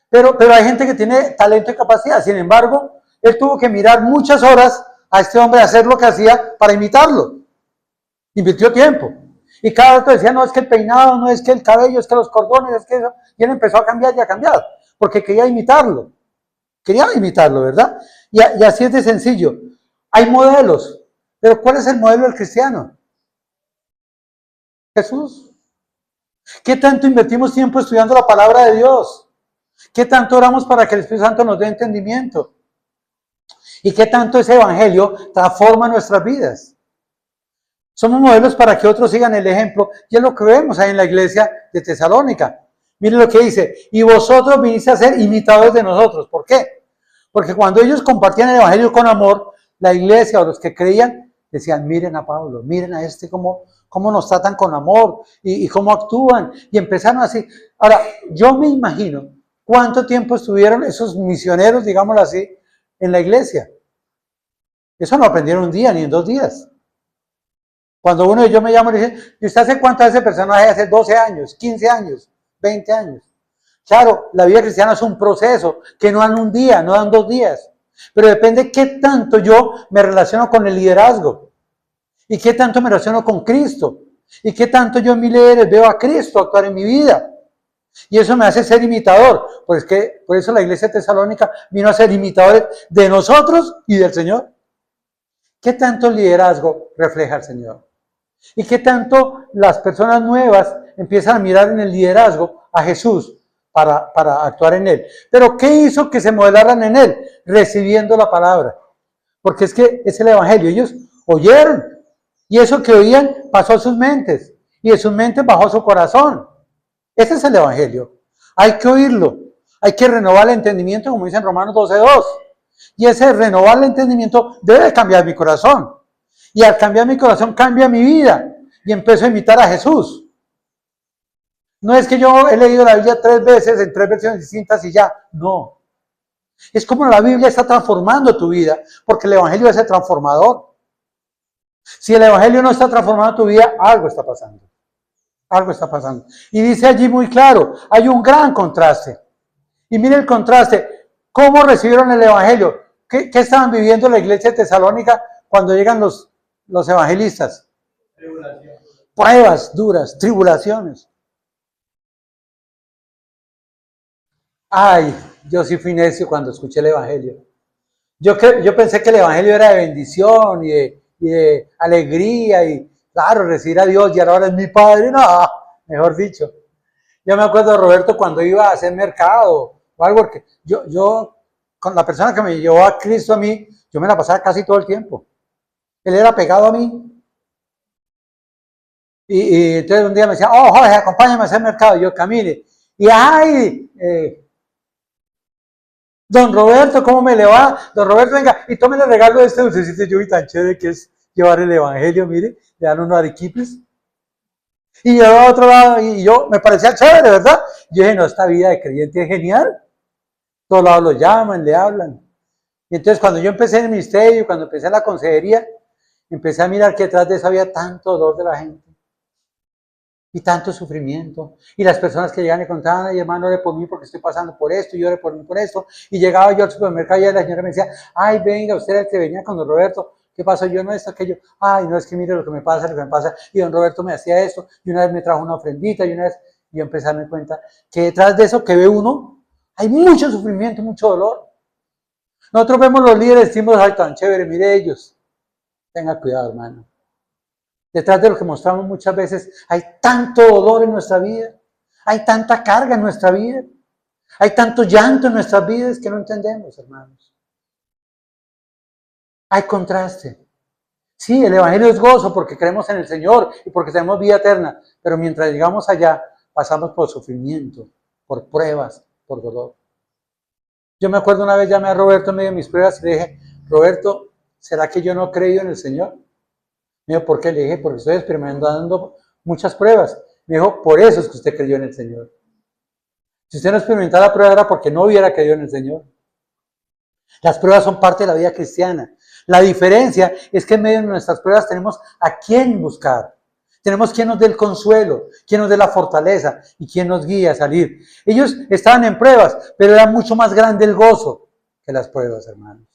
Speaker 1: Pero hay gente que tiene talento y capacidad, sin embargo, él tuvo que mirar muchas horas a este hombre hacer lo que hacía para imitarlo. Invirtió tiempo. Y cada vez decía, no, es que el peinado, no es que el cabello, es que los cordones, es que eso. Y él empezó a cambiar y a cambiar, porque quería imitarlo. ¿Verdad? Y así es de sencillo. Hay modelos, pero ¿cuál es el modelo del cristiano? Jesús. ¿Qué tanto invertimos tiempo estudiando la palabra de Dios? ¿Qué tanto oramos para que el Espíritu Santo nos dé entendimiento? ¿Y qué tanto ese evangelio transforma nuestras vidas? Somos modelos para que otros sigan el ejemplo. Y es lo que vemos ahí en la iglesia de Tesalónica. Miren lo que dice, y vosotros viniste a ser imitadores de nosotros. ¿Por qué? Porque cuando ellos compartían el evangelio con amor, la iglesia o los que creían decían, miren a Pablo, miren a este cómo nos tratan con amor y cómo actúan. Y empezaron así. Ahora, yo me imagino cuánto tiempo estuvieron esos misioneros, digámoslo así, en la iglesia. Eso no aprendieron un día ni en 2 días. Cuando uno de Yo Me Llamo le dice, ¿y usted hace cuánto hace ese personaje? Hace 12 años, 15 años, 20 años. Claro, la vida cristiana es un proceso que no dan un día, no dan 2 días. Pero depende qué tanto yo me relaciono con el liderazgo. Y qué tanto me relaciono con Cristo. Y qué tanto yo en mis líderes veo a Cristo actuar en mi vida. Y eso me hace ser imitador. Pues que por eso la iglesia de Tesalónica vino a ser imitadores de nosotros y del Señor. ¿Qué tanto liderazgo refleja el Señor? ¿Y qué tanto las personas nuevas empiezan a mirar en el liderazgo a Jesús para actuar en él? Pero ¿qué hizo que se modelaran en él? Recibiendo la palabra. Porque es que es el evangelio. Ellos oyeron. Y eso que oían pasó a sus mentes. Y de sus mentes bajó a su corazón. Ese es el evangelio. Hay que oírlo. Hay que renovar el entendimiento, como dice en Romanos 12:2. Y ese renovar el entendimiento debe cambiar mi corazón. Y al cambiar mi corazón, cambia mi vida. Y empiezo a imitar a Jesús. No es que yo he leído la Biblia 3 veces, en 3 versiones distintas y ya. No. Es como la Biblia está transformando tu vida, porque el evangelio es el transformador. Si el evangelio no está transformando tu vida, algo está pasando. Algo está pasando. Y dice allí muy claro, hay un gran contraste. Y mire el contraste. ¿Cómo recibieron el evangelio? ¿Qué estaban viviendo la iglesia de Tesalónica cuando llegan los los evangelistas?
Speaker 2: Tribulación.
Speaker 1: Pruebas duras, tribulaciones. Ay, yo sí fui necio cuando escuché el evangelio. Yo pensé que el evangelio era de bendición y de alegría y, claro, recibir a Dios y ahora es mi padre. No, mejor dicho. Yo me acuerdo de Roberto cuando iba a hacer mercado o algo, porque yo, con la persona que me llevó a Cristo a mí, yo me la pasaba casi todo el tiempo. Él era pegado a mí. Y entonces un día me decía, oh, Jorge, acompáñame a hacer mercado. Y yo, camine. Y ay, don Roberto, ¿cómo me le va? Don Roberto, venga, y tome el regalo de este dulcecito yo vi tan chévere que es llevar el evangelio, mire, le dan unos arequipes. Y yo a otro lado, y yo, me parecía chévere, ¿verdad? Yo dije, no, esta vida de creyente es genial. Todos lados lo llaman, le hablan. Y entonces cuando yo empecé en el ministerio, cuando empecé en la consejería, empecé a mirar que detrás de eso había tanto dolor de la gente. Y tanto sufrimiento. Y las personas que llegan y contaban, ay hermano, ore por mí porque estoy pasando por esto, y ore por mí por esto. Y llegaba yo al supermercado y la señora me decía, ay, venga, usted era el que venía con don Roberto. ¿Qué pasó? Yo no, esto, aquello. Ay, no, es que mire lo que me pasa, lo que me pasa. Y don Roberto me hacía esto. Y una vez me trajo una ofrendita. Y una vez yo empecé a darme cuenta que detrás de eso que ve uno, hay mucho sufrimiento, mucho dolor. Nosotros vemos los líderes y decimos, ay, tan chévere, mire ellos. Tenga cuidado, hermano. Detrás de lo que mostramos muchas veces, hay tanto dolor en nuestra vida, hay tanta carga en nuestra vida, hay tanto llanto en nuestras vidas que no entendemos, hermanos. Hay contraste. Sí, el evangelio es gozo porque creemos en el Señor y porque tenemos vida eterna, pero mientras llegamos allá, pasamos por sufrimiento, por pruebas, por dolor. Yo me acuerdo una vez llamé a Roberto en medio de mis pruebas y le dije, Roberto, ¿será que yo no he creído en el Señor? Me dijo, ¿por qué? Le dije, porque estoy experimentando muchas pruebas. Me dijo, por eso es que usted creyó en el Señor. Si usted no experimentara la prueba era porque no hubiera creído en el Señor. Las pruebas son parte de la vida cristiana. La diferencia es que en medio de nuestras pruebas tenemos a quién buscar. Tenemos quien nos dé el consuelo, quien nos dé la fortaleza y quien nos guíe a salir. Ellos estaban en pruebas, pero era mucho más grande el gozo que las pruebas, hermanos.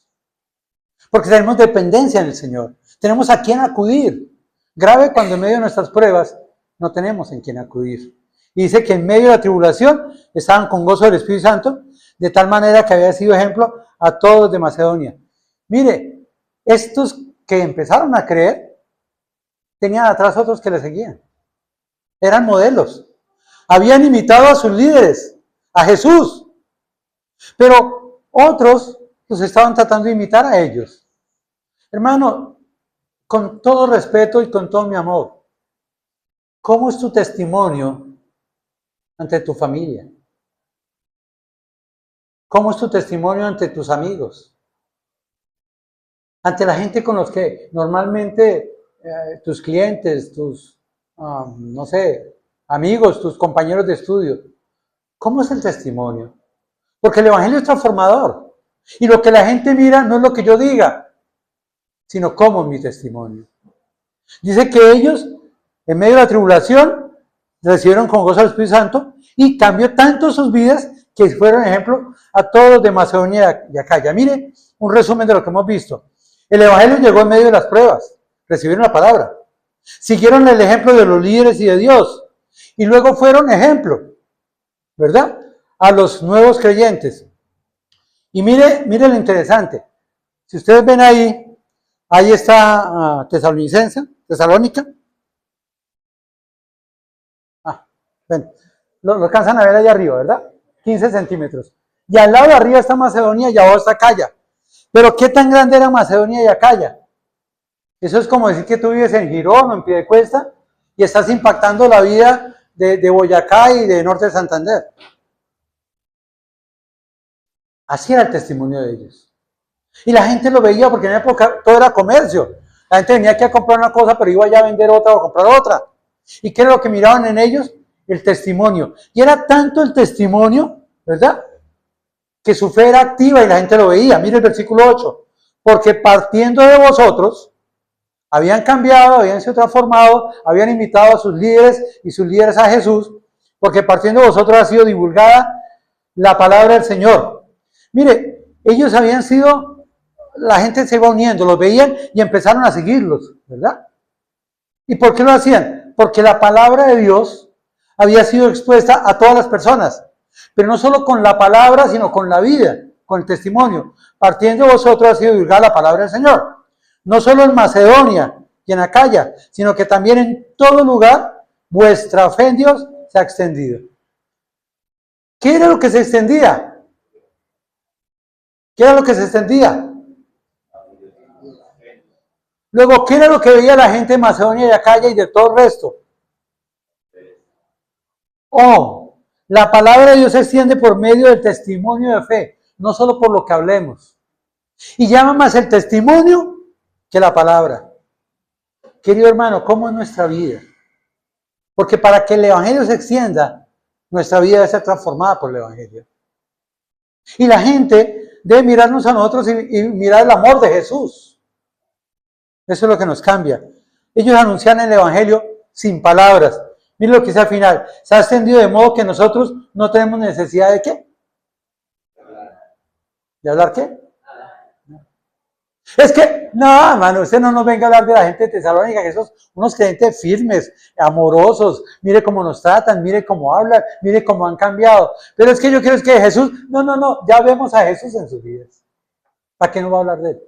Speaker 1: Porque tenemos dependencia en el Señor. Tenemos a quién acudir. Grave cuando en medio de nuestras pruebas no tenemos en quién acudir. Y dice que en medio de la tribulación estaban con gozo del Espíritu Santo, de tal manera que había sido ejemplo a todos de Macedonia. Mire, estos que empezaron a creer, tenían atrás otros que le seguían. Eran modelos. Habían imitado a sus líderes, a Jesús. Pero otros los estaban tratando de imitar a ellos. Hermano, con todo respeto y con todo mi amor, ¿cómo es tu testimonio ante tu familia? ¿Cómo es tu testimonio ante tus amigos? Ante la gente con los que normalmente tus clientes, tus, no sé, amigos, tus compañeros de estudio. ¿Cómo es el testimonio? Porque el evangelio es transformador. Y lo que la gente mira no es lo que yo diga, sino cómo es mi testimonio. Dice que ellos, en medio de la tribulación, recibieron con gozo al Espíritu Santo y cambió tanto sus vidas que fueron ejemplo a todos los de Macedonia y Acaya. Mire, un resumen de lo que hemos visto. El evangelio llegó en medio de las pruebas, recibieron la palabra, siguieron el ejemplo de los líderes y de Dios, y luego fueron ejemplo, ¿verdad?, a los nuevos creyentes. Y mire lo interesante. Si ustedes ven ahí está Tesalónica. Ven, lo alcanzan a ver allá arriba, ¿verdad? 15 centímetros. Y al lado de arriba está Macedonia y abajo está Acaya. Pero ¿qué tan grande era Macedonia y Acaya? Eso es como decir que tú vives en Girón o en Piedecuesta y estás impactando la vida de Boyacá y de Norte de Santander. Así era el testimonio de ellos. Y la gente lo veía porque en la época todo era comercio. La gente venía aquí a comprar una cosa, pero iba allá a vender otra o a comprar otra. ¿Y qué era lo que miraban en ellos? El testimonio. Y era tanto el testimonio, ¿verdad?, que su fe era activa y la gente lo veía. Mire el versículo 8. Porque partiendo de vosotros, habían cambiado, habían sido transformados, habían imitado a sus líderes y sus líderes a Jesús, porque partiendo de vosotros ha sido divulgada la palabra del Señor. Mire, ellos habían sido la gente se iba uniendo, los veían y empezaron a seguirlos, ¿verdad? ¿Y por qué lo hacían? Porque la palabra de Dios había sido expuesta a todas las personas, pero no solo con la palabra, sino con la vida, con el testimonio. Partiendo de vosotros ha sido divulgada la palabra del Señor. No solo en Macedonia y en Acaya, sino que también en todo lugar vuestra fe en Dios se ha extendido. ¿Qué era lo que se extendía? ¿Qué era lo que se extendía? Luego, ¿qué era lo que veía la gente de Macedonia y Acaya y de todo el resto? Oh, la palabra de Dios se extiende por medio del testimonio de fe, no solo por lo que hablemos. Y llama más el testimonio que la palabra. Querido hermano, ¿cómo es nuestra vida? Porque para que el evangelio se extienda, nuestra vida debe ser transformada por el evangelio. Y la gente debe mirarnos a nosotros y mirar el amor de Jesús. Eso es lo que nos cambia. Ellos anuncian el evangelio sin palabras. Miren lo que dice al final. Se ha extendido de modo que nosotros no tenemos necesidad de ¿qué? ¿De hablar qué? Es que, no, hermano, usted no nos venga a hablar de la gente de Tesalónica, que son unos creyentes firmes, amorosos, mire cómo nos tratan, mire cómo hablan, mire cómo han cambiado. Pero es que yo quiero que Jesús, no, ya vemos a Jesús en sus vidas. ¿Para qué no va a hablar de él?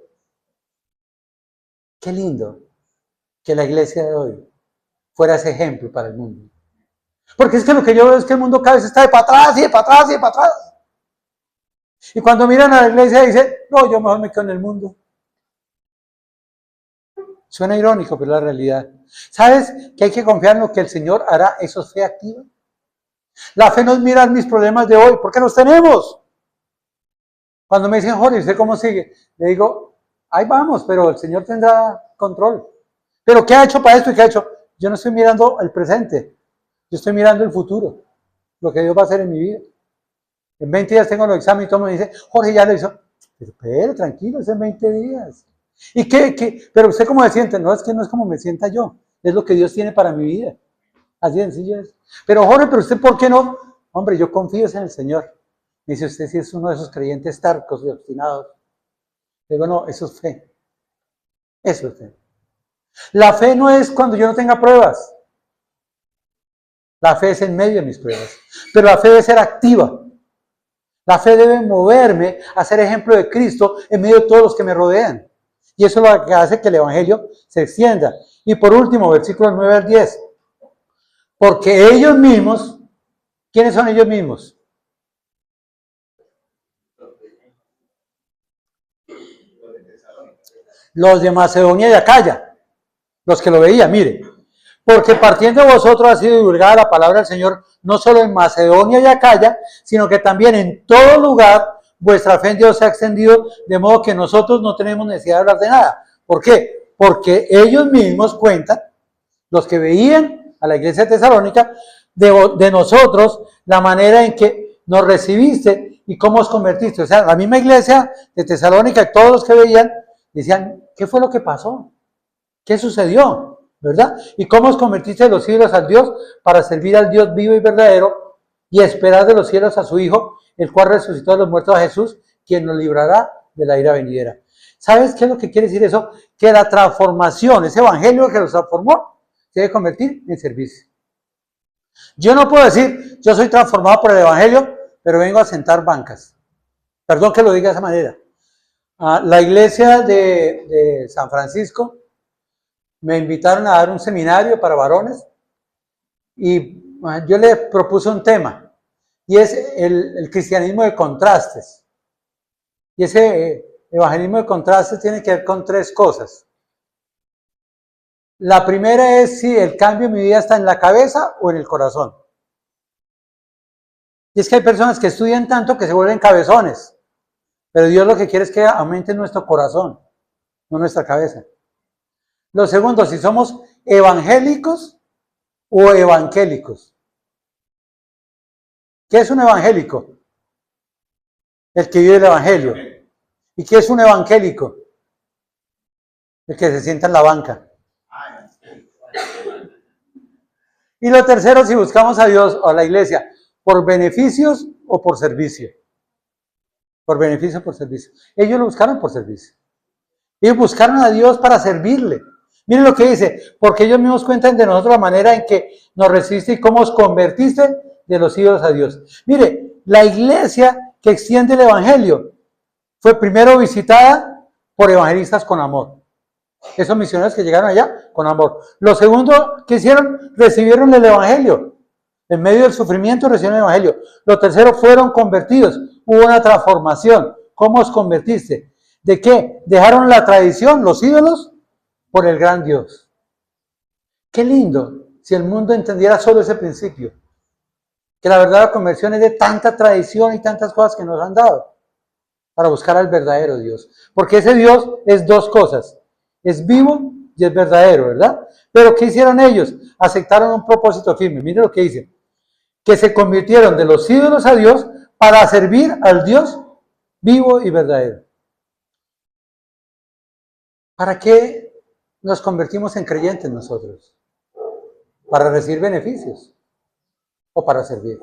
Speaker 1: Qué lindo que la iglesia de hoy fuera ese ejemplo para el mundo. Porque es que lo que yo veo es que el mundo cada vez está de para atrás y de para atrás y de para atrás. Y cuando miran a la iglesia dicen, no, yo mejor me quedo en el mundo. Suena irónico, pero es la realidad. ¿Sabes que hay que confiar en lo que el Señor hará? Eso es fe activa. La fe no es mirar mis problemas de hoy, porque los tenemos. Cuando me dicen, Jorge, ¿usted cómo sigue? Le digo, ahí vamos, pero el Señor tendrá control. ¿Pero qué ha hecho para esto y qué ha hecho? Yo no estoy mirando el presente, yo estoy mirando el futuro, lo que Dios va a hacer en mi vida. En 20 días tengo los exámenes y todo me dice, Jorge, ya lo hizo. Pero tranquilo, es en 20 días. ¿Y qué? Pero usted cómo se siente, no, es que no es como me sienta yo, es lo que Dios tiene para mi vida. Así de sencillo es. Pero Jorge, pero usted ¿por qué no? Hombre, yo confío en el Señor. Me dice, usted sí es uno de esos creyentes tarcos y obstinados. Le digo, no, eso es fe. Eso es fe. La fe no es cuando yo no tenga pruebas. La fe es en medio de mis pruebas. Pero la fe debe ser activa. La fe debe moverme a ser ejemplo de Cristo en medio de todos los que me rodean. Y eso es lo que hace que el evangelio se extienda. Y por último, versículos 9 al 10. Porque ellos mismos, ¿quiénes son ellos mismos? Los de Macedonia y Acaya, los que lo veían, mire. Porque partiendo de vosotros ha sido divulgada la palabra del Señor, no solo en Macedonia y Acaya, sino que también en todo lugar vuestra fe en Dios se ha extendido, de modo que nosotros no tenemos necesidad de hablar de nada. ¿Por qué? Porque ellos mismos cuentan, los que veían a la iglesia de Tesalónica, de nosotros, la manera en que nos recibiste y cómo os convertiste. O sea, la misma iglesia de Tesalónica y todos los que veían, decían, ¿qué fue lo que pasó? ¿Qué sucedió? ¿Verdad? ¿Y cómo os convertiste de los cielos al Dios para servir al Dios vivo y verdadero y esperar de los cielos a su Hijo, el cual resucitó de los muertos a Jesús, quien nos librará de la ira venidera? ¿Sabes qué es lo que quiere decir eso? Que la transformación, ese evangelio que los transformó, se debe convertir en servicio. Yo no puedo decir, yo soy transformado por el evangelio, pero vengo a sentar bancas. Perdón que lo diga de esa manera. La iglesia de San Francisco me invitaron a dar un seminario para varones y yo le propuse un tema y es el cristianismo de contrastes. Y ese evangelismo de contrastes tiene que ver con tres cosas. La primera es si el cambio en mi vida está en la cabeza o en el corazón. Y es que hay personas que estudian tanto que se vuelven cabezones, pero Dios lo que quiere es que aumente nuestro corazón, no nuestra cabeza. Lo segundo, si somos evangélicos o evangélicos. ¿Qué es un evangélico? El que vive el evangelio. ¿Y qué es un evangélico? El que se sienta en la banca. Y lo tercero, si buscamos a Dios o a la iglesia, ¿por beneficios o por servicio? Por beneficio o por servicio. Ellos lo buscaron por servicio. Ellos buscaron a Dios para servirle. Miren lo que dice, porque ellos mismos cuentan de nosotros la manera en que nos recibiste y cómo os convertiste de los ídolos a Dios. Mire, la iglesia que extiende el evangelio fue primero visitada por evangelistas con amor. Esos misioneros que llegaron allá con amor. Lo segundo que hicieron, recibieron el evangelio. En medio del sufrimiento recibieron el evangelio. Lo tercero, fueron convertidos. Hubo una transformación. ¿Cómo os convertiste? ¿De qué? Dejaron la tradición, los ídolos, por el gran Dios. Qué lindo si el mundo entendiera solo ese principio. Que la verdadera conversión es de tanta tradición y tantas cosas que nos han dado para buscar al verdadero Dios. Porque ese Dios es dos cosas. Es vivo y es verdadero, ¿verdad? Pero ¿qué hicieron ellos? Aceptaron un propósito firme. Miren lo que dice. Que se convirtieron de los ídolos a Dios para servir al Dios vivo y verdadero. ¿Para qué nos convertimos en creyentes nosotros? ¿Para recibir beneficios o para servir?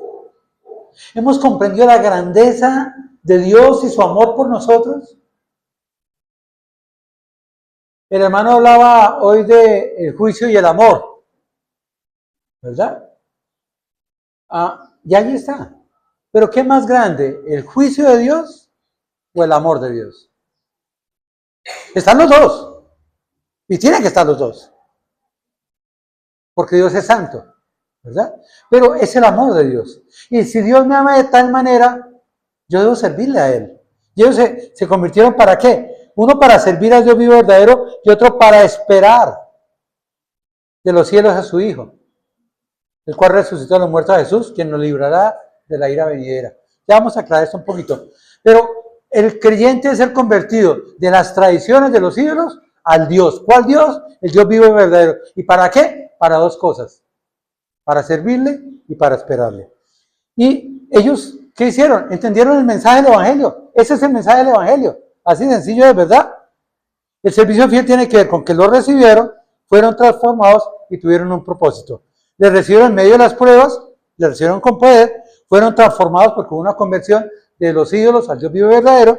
Speaker 1: ¿Hemos comprendido la grandeza de Dios y su amor por nosotros? El hermano hablaba hoy del juicio y el amor, ¿verdad? Y ahí está. Pero ¿qué es más grande? ¿El juicio de Dios o el amor de Dios? Están los dos. Y tienen que estar los dos. Porque Dios es santo, ¿verdad? Pero es el amor de Dios. Y si Dios me ama de tal manera, yo debo servirle a Él. Y ellos se convirtieron ¿para qué? Uno para servir al Dios vivo verdadero y otro para esperar de los cielos a su Hijo, el cual resucitó a los muertos a Jesús, quien nos librará de la ira venidera. Ya vamos a aclarar esto un poquito. Pero el creyente es el convertido de las tradiciones de los ídolos al Dios. ¿Cuál Dios? El Dios vivo y verdadero. ¿Y para qué? Para dos cosas. Para servirle y para esperarle. Y ellos, ¿qué hicieron? Entendieron el mensaje del Evangelio. Ese es el mensaje del Evangelio. Así sencillo es, ¿verdad? El servicio fiel tiene que ver con que lo recibieron, fueron transformados y tuvieron un propósito. Le recibieron en medio de las pruebas, le recibieron con poder, fueron transformados porque hubo una conversión de los ídolos al Dios vivo y verdadero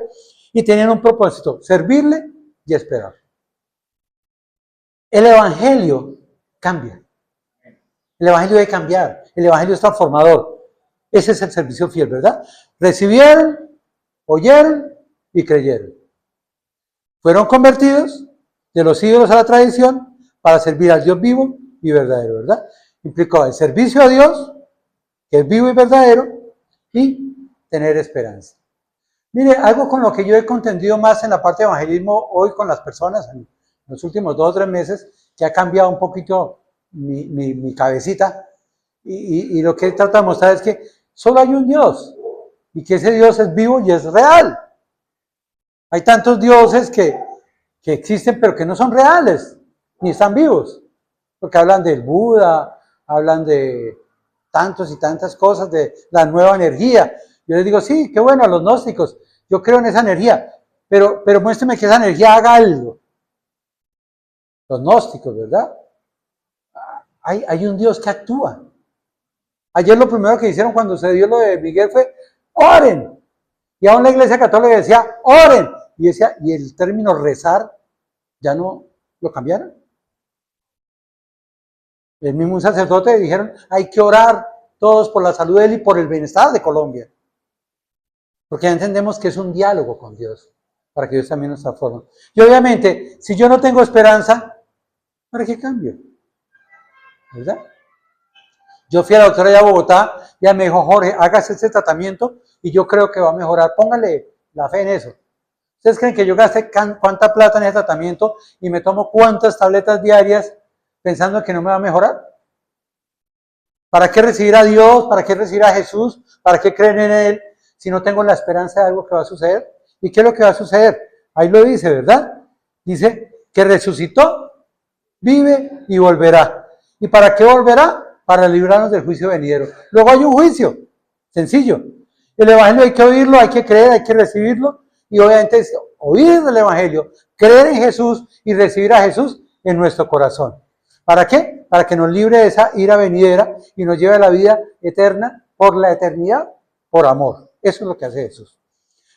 Speaker 1: y tenían un propósito, servirle y esperar. El Evangelio cambia. El Evangelio debe cambiar. El Evangelio es transformador. Ese es el servicio fiel, ¿verdad? Recibieron, oyeron y creyeron. Fueron convertidos de los ídolos a la tradición para servir al Dios vivo y verdadero, ¿verdad? Implicó el servicio a Dios, que es vivo y verdadero, y tener esperanza. Mire, algo con lo que yo he contendido más en la parte de evangelismo hoy con las personas en los últimos 2 o 3 meses, que ha cambiado un poquito mi cabecita, y lo que trato de mostrar es que solo hay un Dios, y que ese Dios es vivo y es real. Hay tantos dioses que existen, pero que no son reales, ni están vivos, porque hablan del Buda, hablan de tantos y tantas cosas, de la nueva energía. Yo les digo, sí, qué bueno, a los gnósticos, yo creo en esa energía, pero muéstrame que esa energía haga algo. Los gnósticos, ¿verdad? Hay un Dios que actúa. Ayer lo primero que hicieron cuando se dio lo de Miguel fue, oren. Y aún la iglesia católica decía, oren. Y el término rezar, ya no lo cambiaron. El mismo sacerdote dijeron, hay que orar todos por la salud de él y por el bienestar de Colombia. Porque ya entendemos que es un diálogo con Dios, para que Dios también nos transforme. Y obviamente, si yo no tengo esperanza, ¿para qué cambio? ¿Verdad? Yo fui a la doctora de Bogotá, y ella me dijo, Jorge, hágase este tratamiento y yo creo que va a mejorar. Póngale la fe en eso. ¿Ustedes creen que yo gasté cuánta plata en ese tratamiento y me tomo cuántas tabletas diarias pensando que no me va a mejorar? ¿Para qué recibir a Dios? ¿Para qué recibir a Jesús? ¿Para qué creer en Él si no tengo la esperanza de algo que va a suceder? ¿Y qué es lo que va a suceder? Ahí lo dice, ¿verdad? Dice que resucitó, vive y volverá. ¿Y para qué volverá? Para librarnos del juicio venidero. Luego hay un juicio, sencillo. El Evangelio hay que oírlo, hay que creer, hay que recibirlo. Y obviamente es oír el Evangelio, creer en Jesús y recibir a Jesús en nuestro corazón. ¿Para qué? Para que nos libre de esa ira venidera y nos lleve a la vida eterna por la eternidad, por amor. Eso es lo que hace Jesús.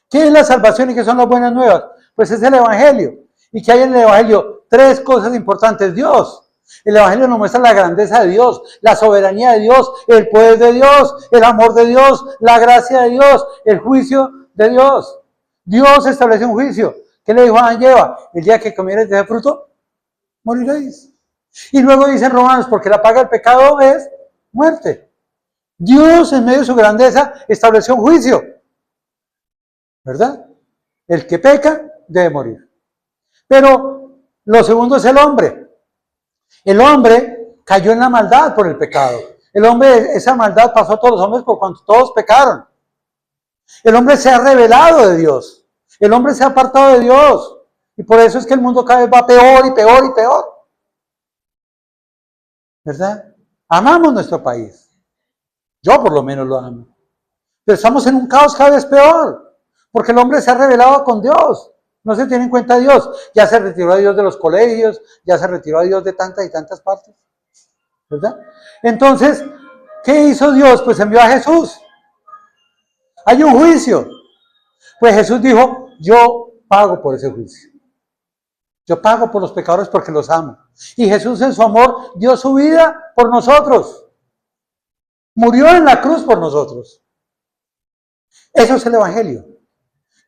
Speaker 1: ¿Qué es la salvación y qué son las buenas nuevas? Pues es el Evangelio. y que hay en el Evangelio 3 cosas importantes. Dios. El Evangelio nos muestra la grandeza de Dios, la soberanía de Dios, el poder de Dios, el amor de Dios, la gracia de Dios, el juicio de Dios. Dios estableció un juicio. ¿Qué le dijo a Adán y Eva? El día que comieres de ese fruto, moriréis. Y luego dicen Romanos, porque la paga del pecado es muerte. Dios, en medio de su grandeza, estableció un juicio. ¿Verdad? El que peca debe morir. Pero lo segundo es el hombre. El hombre cayó en la maldad por el pecado. El hombre, esa maldad pasó a todos los hombres por cuanto todos pecaron. El hombre se ha revelado de Dios. El hombre se ha apartado de Dios. Y por eso es que el mundo cada vez va peor y peor y peor. ¿Verdad? Amamos nuestro país. Yo por lo menos lo amo. Pero estamos en un caos cada vez peor. Porque el hombre se ha revelado con Dios. No se tiene en cuenta a Dios. Ya se retiró a Dios de los colegios. Ya se retiró a Dios de tantas y tantas partes. ¿Verdad? Entonces, ¿qué hizo Dios? Pues envió a Jesús. Hay un juicio. Pues Jesús dijo, yo pago por ese juicio. Yo pago por los pecadores porque los amo. Y Jesús en su amor dio su vida por nosotros. Murió en la cruz por nosotros. Eso es el Evangelio.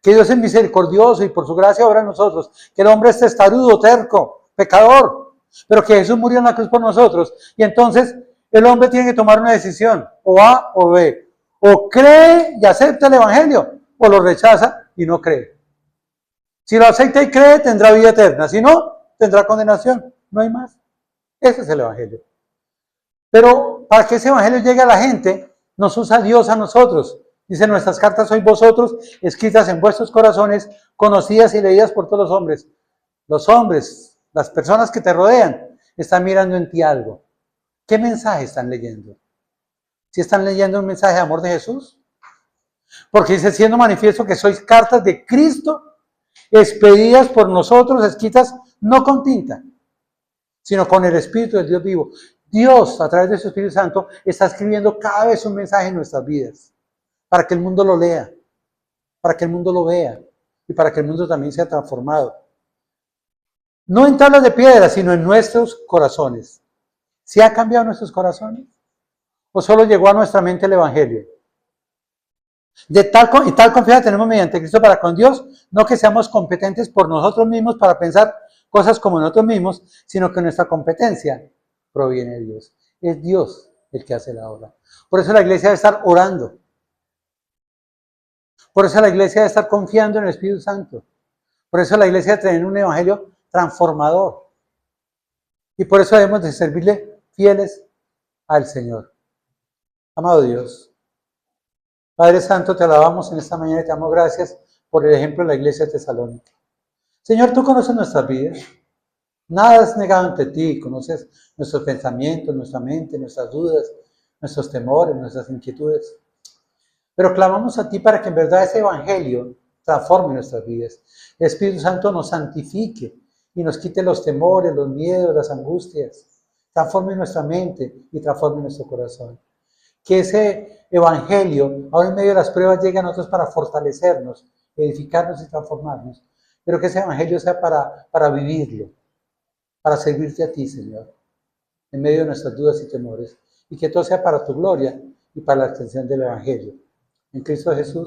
Speaker 1: Que Dios es misericordioso y por su gracia obra en nosotros. Que el hombre es testarudo, terco, pecador. Pero que Jesús murió en la cruz por nosotros. Y entonces el hombre tiene que tomar una decisión. O A o B. O cree y acepta el Evangelio. O lo rechaza y no cree. Si lo acepta y cree, tendrá vida eterna. Si no, tendrá condenación. No hay más. Ese es el Evangelio. Pero para que ese Evangelio llegue a la gente, nos usa Dios a nosotros. Dice, nuestras cartas sois vosotros, escritas en vuestros corazones, conocidas y leídas por todos los hombres. Los hombres, las personas que te rodean, están mirando en ti algo. ¿Qué mensaje están leyendo? ¿Si están leyendo un mensaje de amor de Jesús? Porque dice, siendo manifiesto que sois cartas de Cristo, expedidas por nosotros, escritas no con tinta, sino con el Espíritu del Dios vivo. Dios, a través de su Espíritu Santo, está escribiendo cada vez un mensaje en nuestras vidas, para que el mundo lo lea, para que el mundo lo vea, y para que el mundo también sea transformado. No en tablas de piedra, sino en nuestros corazones. ¿Se ha cambiado nuestros corazones? ¿O solo llegó a nuestra mente el Evangelio? Y tal confianza tenemos mediante Cristo para con Dios, no que seamos competentes por nosotros mismos para pensar cosas como nosotros mismos, sino que nuestra competencia proviene de Dios. Es Dios el que hace la obra. Por eso la iglesia debe estar orando. Por eso la iglesia debe estar confiando en el Espíritu Santo. Por eso la iglesia debe tener un evangelio transformador. Y por eso debemos de servirle fieles al Señor. Amado Dios, Padre Santo, te alabamos en esta mañana y te damos gracias por el ejemplo de la iglesia de Tesalónica. Señor, tú conoces nuestras vidas. Nada es negado ante ti. Conoces nuestros pensamientos, nuestra mente, nuestras dudas, nuestros temores, nuestras inquietudes. Pero clamamos a ti para que en verdad ese evangelio transforme nuestras vidas. El Espíritu Santo nos santifique y nos quite los temores, los miedos, las angustias. Transforme nuestra mente y transforme nuestro corazón. Que ese evangelio, ahora en medio de las pruebas, llegue a nosotros para fortalecernos, edificarnos y transformarnos. Pero que ese evangelio sea para vivirlo, para servirte a ti, Señor, en medio de nuestras dudas y temores. Y que todo sea para tu gloria y para la extensión del evangelio. En Cristo Jesús.